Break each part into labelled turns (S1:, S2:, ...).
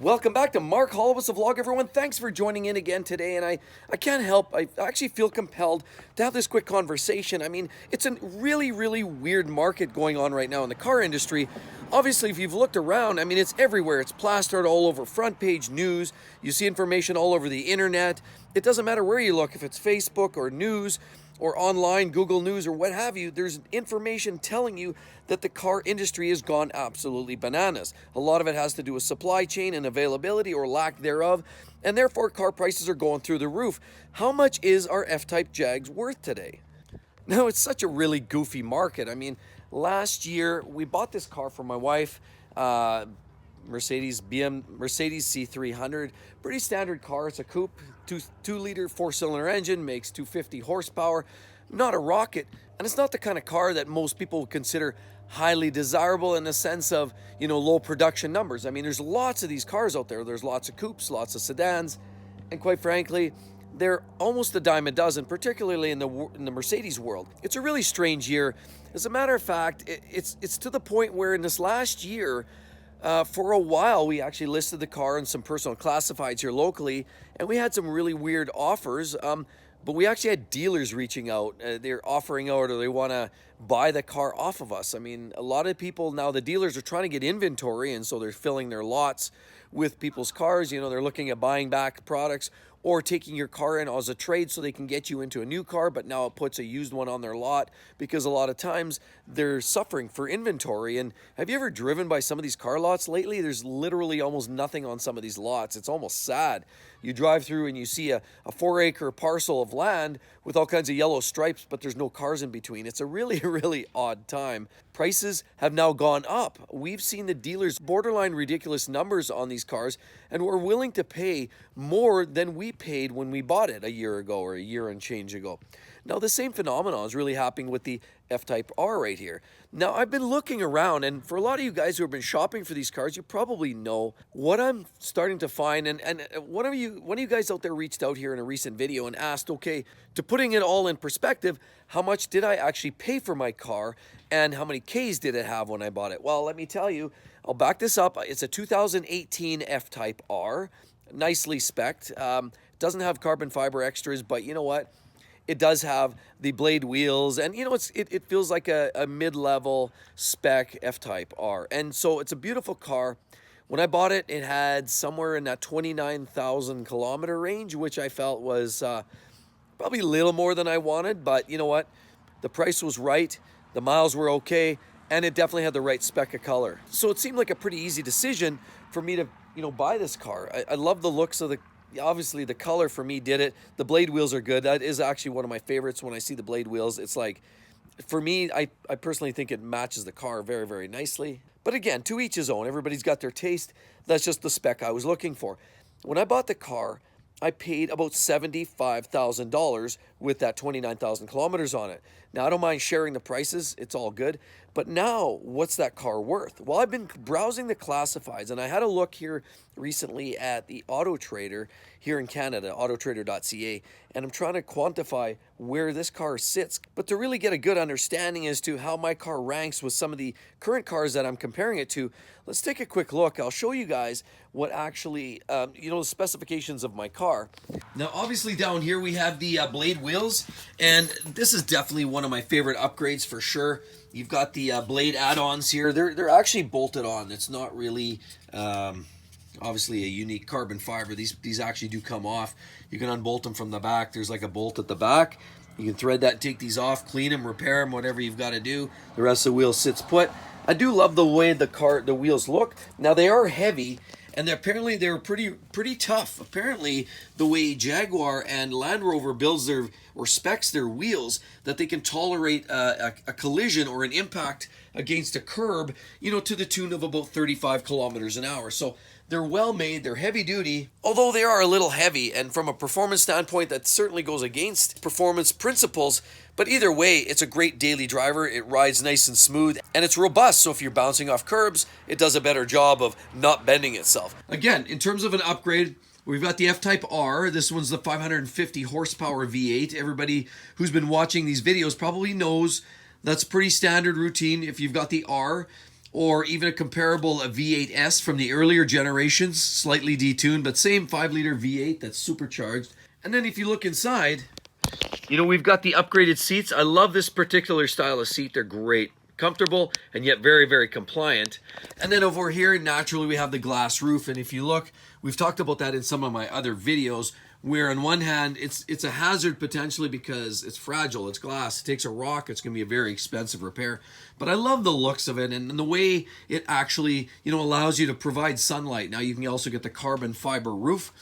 S1: Welcome back to Mark Hollis' vlog, everyone. Thanks for joining in again today. And I can't help, I actually feel compelled to have this quick conversation. I mean, it's a really, really weird market going on right now in the car industry. Obviously, if you've looked around, I mean, it's everywhere. It's plastered all over front page news. You see information all over the internet. It doesn't matter where you look, if it's Facebook or news or online, Google News or what have you, there's information telling you that the car industry has gone absolutely bananas. A lot of it has to do with supply chain and availability or lack thereof, and therefore car prices are going through the roof. How much is our F-Type Jags worth today? Now, it's such a really goofy market. I mean, last year we bought this car for my wife, Mercedes C300, pretty standard car. It's a coupe, 2-liter 4-cylinder engine, makes 250 horsepower, not a rocket, and it's not the kind of car that most people would consider highly desirable in the sense of, low production numbers. I mean, there's lots of these cars out there. There's lots of coupes, lots of sedans, and quite frankly, they're almost a dime a dozen, particularly in the Mercedes world. It's a really strange year. As a matter of fact, it's to the point where in this last year, for a while, we actually listed the car in some personal classifieds here locally, and we had some really weird offers. But we actually had dealers reaching out. They're offering out, or they want to buy the car off of us. I mean, a lot of people now, the dealers are trying to get inventory, and so they're filling their lots with people's cars. They're looking at buying back products or taking your car in as a trade so they can get you into a new car, but now it puts a used one on their lot because a lot of times they're suffering for inventory. And have you ever driven by some of these car lots lately? There's literally almost nothing on some of these lots. It's almost sad. You drive through and you see a 4-acre parcel of land with all kinds of yellow stripes, but there's no cars in between. It's a really, really odd time. Prices have now gone up. We've seen the dealers borderline ridiculous numbers on these cars, and we're willing to pay more than we paid when we bought it a year ago or a year and change ago. Now, the same phenomenon is really happening with the F-Type R right here. Now, I've been looking around, and for a lot of you guys who have been shopping for these cars, you probably know what I'm starting to find. And one of you guys out there reached out here in a recent video and asked, okay, to putting it all in perspective, how much did I actually pay for my car, and how many Ks did it have when I bought it? Well, let me tell you, I'll back this up. It's a 2018 F-Type R, nicely spec'd. Doesn't have carbon fiber extras, but you know what? It does have the blade wheels, and it feels like a mid-level spec F-Type R. And so it's a beautiful car. When I bought it, it had somewhere in that 29,000 kilometer range, which I felt was probably a little more than I wanted, but you know what? The price was right, the miles were okay, and it definitely had the right spec of color. So it seemed like a pretty easy decision for me to, buy this car. I love the looks of obviously the color for me did it. The blade wheels are good. That is actually one of my favorites when I see the blade wheels. It's like, for me, I personally think it matches the car very, very nicely. But again, to each his own. Everybody's got their taste. That's just the spec I was looking for. When I bought the car, I paid about $75,000 with that 29,000 kilometers on it. Now, I don't mind sharing the prices. It's all good. But now, what's that car worth? Well, I've been browsing the classifieds, and I had a look here recently at the Auto Trader here in Canada, autotrader.ca, and I'm trying to quantify where this car sits, but to really get a good understanding as to how my car ranks with some of the current cars that I'm comparing it to, let's take a quick look. I'll show you guys what actually, the specifications of my car. Now, obviously down here we have the blade wheels, and this is definitely one of my favorite upgrades for sure. You've got the blade add-ons here. They're actually bolted on. It's not really obviously a unique carbon fiber. These actually do come off. You can unbolt them from the back. There's like a bolt at the back. You can thread that, take these off, clean them, repair them, whatever you've got to do. The rest of the wheel sits put. I do love the way the wheels look. Now, they are heavy, and apparently they're pretty tough. Apparently, the way Jaguar and Land Rover builds or specs their wheels, that they can tolerate a collision or an impact against a curb, to the tune of about 35 kilometers an hour. So they're well made, they're heavy duty, although they are a little heavy, and from a performance standpoint, that certainly goes against performance principles. But either way, it's a great daily driver. It rides nice and smooth, and it's robust, so if you're bouncing off curbs, it does a better job of not bending itself. Again, in terms of an upgrade, we've got the F-Type R. This one's the 550 horsepower V8. Everybody who's been watching these videos probably knows that's pretty standard routine if you've got the R. or even a comparable a V8S from the earlier generations, slightly detuned, but same 5-liter V8 that's supercharged. And then if you look inside, you know, we've got the upgraded seats. I love this particular style of seat. They're great. Comfortable and yet very, very compliant. And then over here, naturally, we have the glass roof. And if you look, we've talked about that in some of my other videos, where on one hand, it's a hazard potentially because it's fragile, it's glass, it takes a rock, it's going to be a very expensive repair. But I love the looks of it and the way it actually, you know, allows you to provide sunlight. Now you can also get the carbon fiber roof,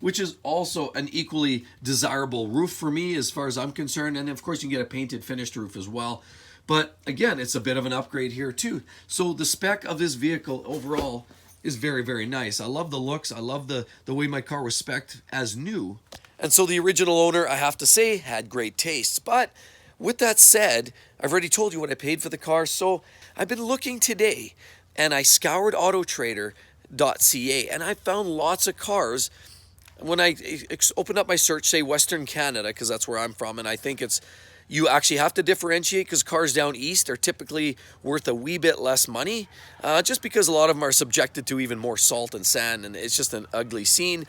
S1: which is also an equally desirable roof for me as far as I'm concerned. And of course you can get a painted finished roof as well. But again, it's a bit of an upgrade here too. So the spec of this vehicle overall is very, very nice. I love the looks. I love the way my car was spec'd as new. And so the original owner, I have to say, had great tastes. But with that said, I've already told you what I paid for the car. So I've been looking today and I scoured autotrader.ca and I found lots of cars. When I opened up my search, say Western Canada, because that's where I'm from, and I think it's, you actually have to differentiate because cars down east are typically worth a wee bit less money, just because a lot of them are subjected to even more salt and sand, and it's just an ugly scene.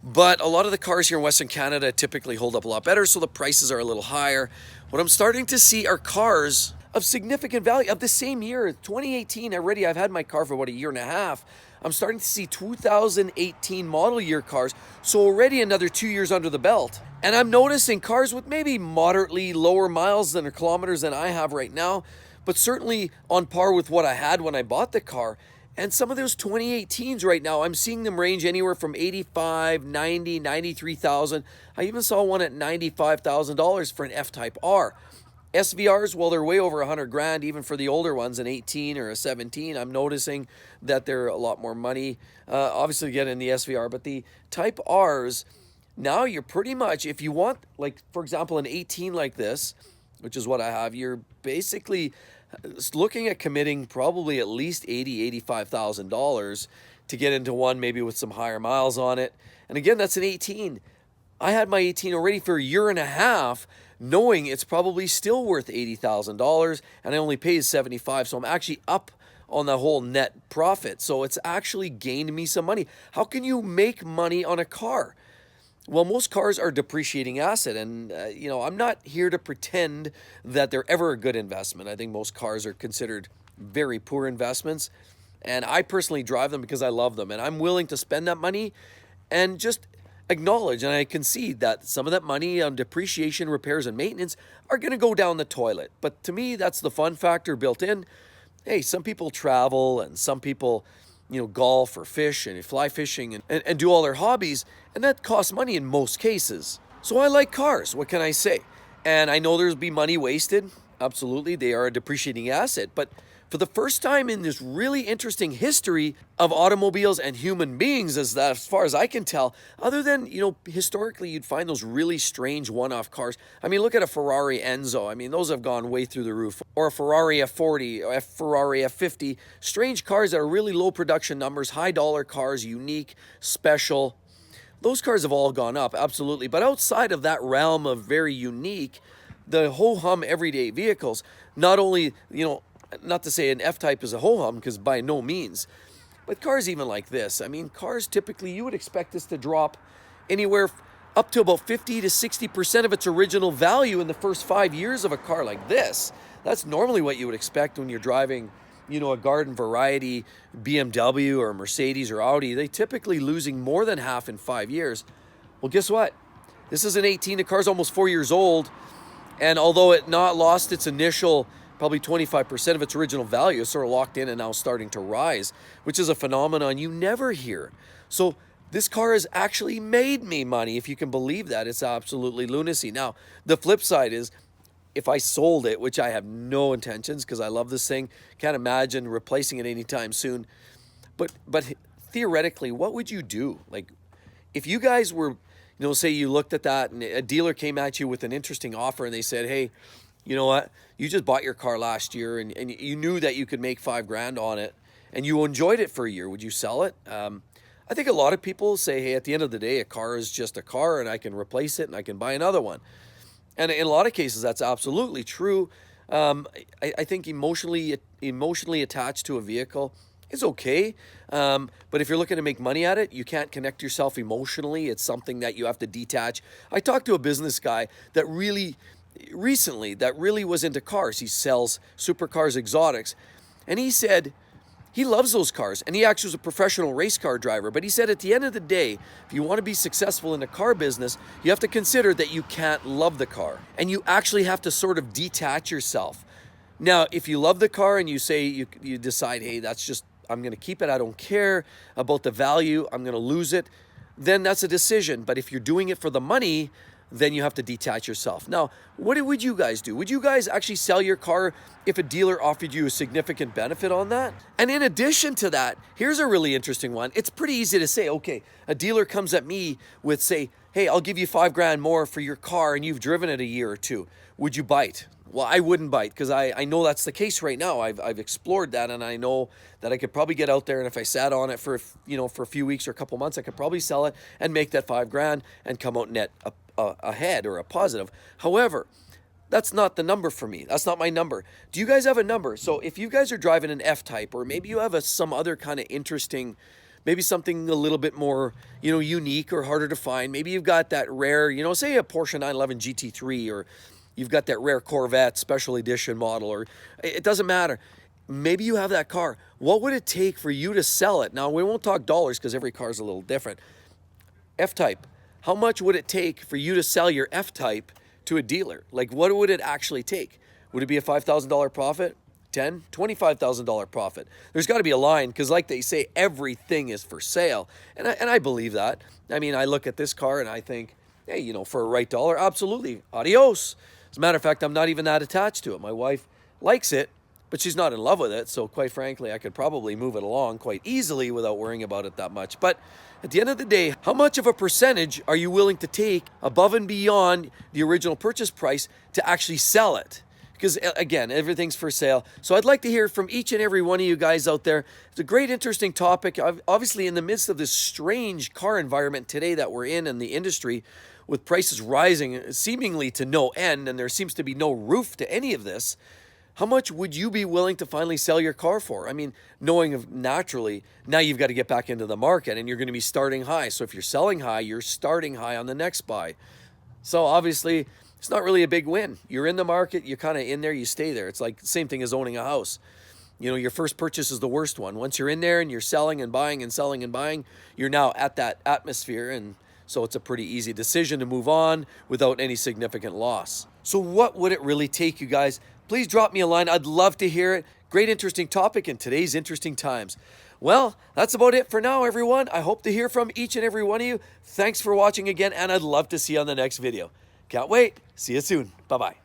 S1: But a lot of the cars here in Western Canada typically hold up a lot better, so the prices are a little higher. What I'm starting to see are cars of significant value of the same year, 2018 already. I've had my car for about a year and a half. I'm starting to see 2018 model year cars, so already another 2 years under the belt. And I'm noticing cars with maybe moderately lower miles than or kilometers than I have right now, but certainly on par with what I had when I bought the car. And some of those 2018s right now, I'm seeing them range anywhere from 85, 90, 93,000. I even saw one at $95,000 for an F Type R. SVRs, well, they're way over 100 grand, even for the older ones, an 18 or a 17. I'm noticing that they're a lot more money, obviously, to get in the SVR. But the Type Rs, now you're pretty much, if you want, like, for example, an 18 like this, which is what I have, you're basically looking at committing probably at least $80,000, $85,000 to get into one, maybe with some higher miles on it. And again, that's an 18. I had my 18 already for a year and a half, knowing it's probably still worth $80,000, and I only paid $75,000, so I'm actually up on the whole net profit. So it's actually gained me some money. How can you make money on a car? Well, most cars are depreciating asset, and you know, I'm not here to pretend that they're ever a good investment. I think most cars are considered very poor investments, and I personally drive them because I love them, and I'm willing to spend that money and just acknowledge, and I concede that some of that money on depreciation, repairs, and maintenance are going to go down the toilet. But to me, that's the fun factor built in. Hey, some people travel, and some people, you know, golf or fish and fly fishing and do all their hobbies, and that costs money in most cases. So I like cars, what can I say? And I know there's be money wasted. Absolutely, they are a depreciating asset. But for the first time in this really interesting history of automobiles and human beings, as far as I can tell, other than, you know, historically you'd find those really strange one-off cars. I mean, look at a Ferrari Enzo. I mean, those have gone way through the roof. Or a Ferrari F40, or a Ferrari F50. Strange cars that are really low production numbers, high dollar cars, unique, special. Those cars have all gone up, absolutely. But outside of that realm of very unique, the ho-hum everyday vehicles, not only, you know, not to say an F-Type is a ho-hum, because by no means, but cars even like this, I mean, cars typically, you would expect this to drop anywhere up to about 50 to 60% of its original value in the first 5 years of a car like this. That's normally what you would expect when you're driving, you know, a garden variety BMW or Mercedes or Audi. They typically losing more than half in 5 years. Well, guess what? This is an 18, the car's almost 4 years old, and although it not lost its initial probably 25% of its original value, is sort of locked in and now starting to rise, which is a phenomenon you never hear. So this car has actually made me money, if you can believe that. It's absolutely lunacy. Now, the flip side is, if I sold it, which I have no intentions because I love this thing, can't imagine replacing it anytime soon. But theoretically, what would you do? Like, if you guys were, you know, say you looked at that and a dealer came at you with an interesting offer and they said, hey, you know what? You just bought your car last year and you knew that you could make $5,000 on it and you enjoyed it for a year. Would you sell it? I think a lot of people say, hey, at the end of the day, a car is just a car and I can replace it and I can buy another one. And in a lot of cases, that's absolutely true. I think emotionally attached to a vehicle is okay. But if you're looking to make money at it, you can't connect yourself emotionally. It's something that you have to detach. I talked to a business guy that really was into cars. He sells supercars, exotics. And he said he loves those cars, and he actually was a professional race car driver. But he said at the end of the day, if you want to be successful in the car business, you have to consider that you can't love the car, and you actually have to sort of detach yourself. Now, if you love the car and you say you decide, hey, that's just, I'm going to keep it, I don't care about the value, I'm going to lose it, then that's a decision. But if you're doing it for the money, then you have to detach yourself. Now, what would you guys do? Would you guys actually sell your car if a dealer offered you a significant benefit on that? And in addition to that, here's a really interesting one. It's pretty easy to say, okay, a dealer comes at me with, say, hey, I'll give you $5,000 more for your car and you've driven it a year or two. Would you bite? Well, I wouldn't bite, because I know that's the case right now. I've explored that, and I know that I could probably get out there, and if I sat on it for a few weeks or a couple months, I could probably sell it and make that $5,000 and come out net ahead or a positive. However, that's not the number for me. That's not my number. Do you guys have a number? So if you guys are driving an F Type, or maybe you have some other kind of interesting, maybe something a little bit more, unique or harder to find. Maybe you've got that rare, say a Porsche 911 GT3, or you've got that rare Corvette special edition model, or it doesn't matter. Maybe you have that car. What would it take for you to sell it? Now, we won't talk dollars because every car is a little different. F Type. How much would it take for you to sell your F Type to a dealer? Like, what would it actually take? Would it be a $5,000 profit? $10,000, $25,000 profit? There's got to be a line, because like they say, everything is for sale. And I believe that. I mean, I look at this car and I think, hey, for a right dollar, absolutely, adios. As a matter of fact, I'm not even that attached to it. My wife likes it, but she's not in love with it. So quite frankly, I could probably move it along quite easily without worrying about it that much. But at the end of the day, how much of a percentage are you willing to take above and beyond the original purchase price to actually sell it? Because again, everything's for sale. So I'd like to hear from each and every one of you guys out there. It's a great, interesting topic. Obviously, in the midst of this strange car environment today that we're in the industry, with prices rising seemingly to no end, and there seems to be no roof to any of this, how much would you be willing to finally sell your car for? I mean, knowing naturally, now you've got to get back into the market, and you're going to be starting high. So if you're selling high, you're starting high on the next buy. So obviously, it's not really a big win. You're in the market, you're kind of in there, you stay there. It's like the same thing as owning a house. Your first purchase is the worst one. Once you're in there and you're selling and buying and selling and buying, you're now at that atmosphere, and so it's a pretty easy decision to move on without any significant loss. So what would it really take, you guys? Please drop me a line. I'd love to hear it. Great, interesting topic in today's interesting times. Well, that's about it for now, everyone. I hope to hear from each and every one of you. Thanks for watching again, and I'd love to see you on the next video. Can't wait. See you soon. Bye-bye.